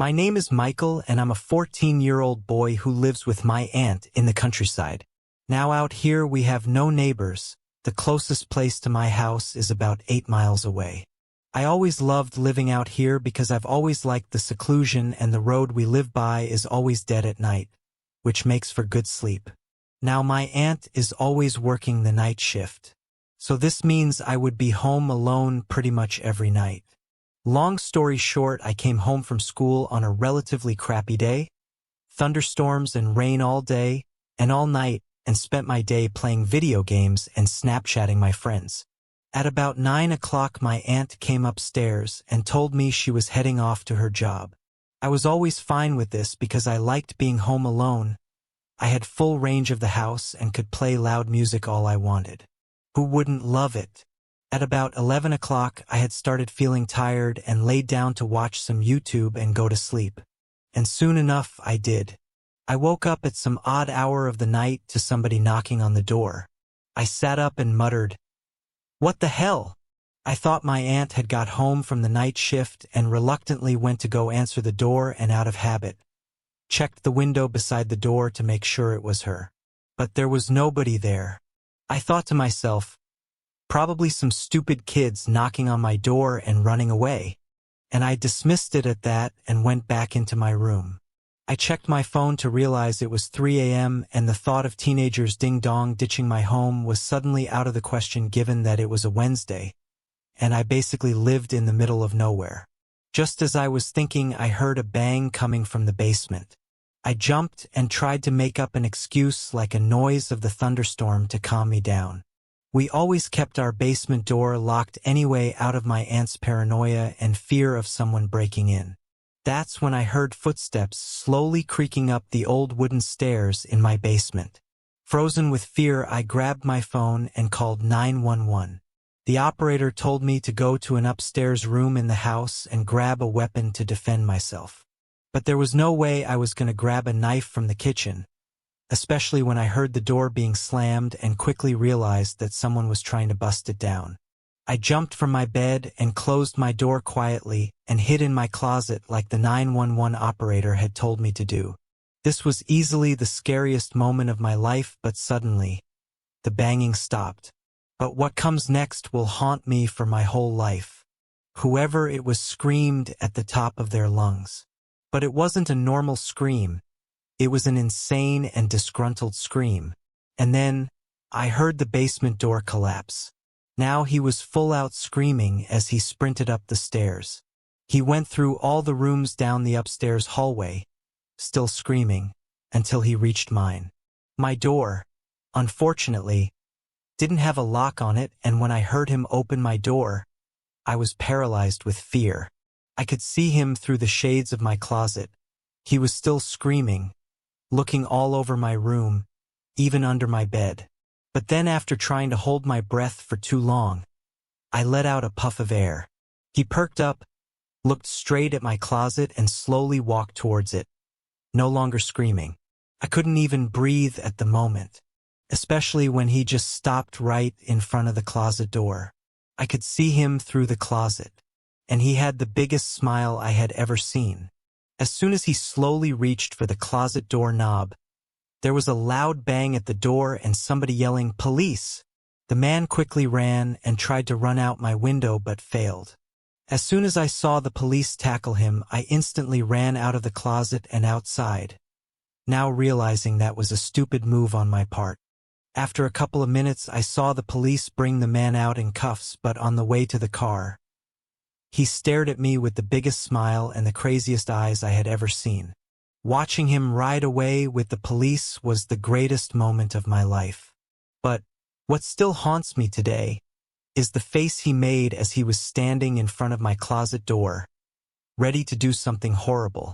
My name is Michael, and I'm a 14-year-old boy who lives with my aunt in the countryside. Now out here we have no neighbors. The closest place to my house is about 8 miles away. I always loved living out here because I've always liked the seclusion, and the road we live by is always dead at night, which makes for good sleep. Now my aunt is always working the night shift, so this means I would be home alone pretty much every night. Long story short, I came home from school on a relatively crappy day, thunderstorms and rain all day and all night, and spent my day playing video games and Snapchatting my friends. At about 9 o'clock, my aunt came upstairs and told me she was heading off to her job. I was always fine with this because I liked being home alone. I had full range of the house and could play loud music all I wanted. Who wouldn't love it? At about 11 o'clock, I had started feeling tired and laid down to watch some YouTube and go to sleep. And soon enough, I did. I woke up at some odd hour of the night to somebody knocking on the door. I sat up and muttered, "What the hell?" I thought my aunt had got home from the night shift and reluctantly went to go answer the door, and out of habit checked the window beside the door to make sure it was her. But there was nobody there. I thought to myself, probably some stupid kids knocking on my door and running away. And I dismissed it at that and went back into my room. I checked my phone to realize it was 3 a.m. and the thought of teenagers ding-dong ditching my home was suddenly out of the question given that it was a Wednesday, and I basically lived in the middle of nowhere. Just as I was thinking, I heard a bang coming from the basement. I jumped and tried to make up an excuse like a noise of the thunderstorm to calm me down. We always kept our basement door locked anyway out of my aunt's paranoia and fear of someone breaking in. That's when I heard footsteps slowly creaking up the old wooden stairs in my basement. Frozen with fear, I grabbed my phone and called 911. The operator told me to go to an upstairs room in the house and grab a weapon to defend myself. But there was no way I was going to grab a knife from the kitchen, especially when I heard the door being slammed and quickly realized that someone was trying to bust it down. I jumped from my bed and closed my door quietly and hid in my closet like the 911 operator had told me to do. This was easily the scariest moment of my life, but suddenly, the banging stopped. But what comes next will haunt me for my whole life. Whoever it was screamed at the top of their lungs. But it wasn't a normal scream. It was an insane and disgruntled scream. And then, I heard the basement door collapse. Now he was full out screaming as he sprinted up the stairs. He went through all the rooms down the upstairs hallway, still screaming, until he reached mine. My door, unfortunately, didn't have a lock on it, and when I heard him open my door, I was paralyzed with fear. I could see him through the shades of my closet. He was still screaming, looking all over my room, even under my bed. But then after trying to hold my breath for too long, I let out a puff of air. He perked up, looked straight at my closet, and slowly walked towards it, no longer screaming. I couldn't even breathe at the moment, especially when he just stopped right in front of the closet door. I could see him through the closet, and he had the biggest smile I had ever seen. As soon as he slowly reached for the closet door knob, there was a loud bang at the door and somebody yelling, "Police!" The man quickly ran and tried to run out my window but failed. As soon as I saw the police tackle him, I instantly ran out of the closet and outside, now realizing that was a stupid move on my part. After a couple of minutes, I saw the police bring the man out in cuffs, but on the way to the car, he stared at me with the biggest smile and the craziest eyes I had ever seen. Watching him ride away with the police was the greatest moment of my life. But what still haunts me today is the face he made as he was standing in front of my closet door, ready to do something horrible.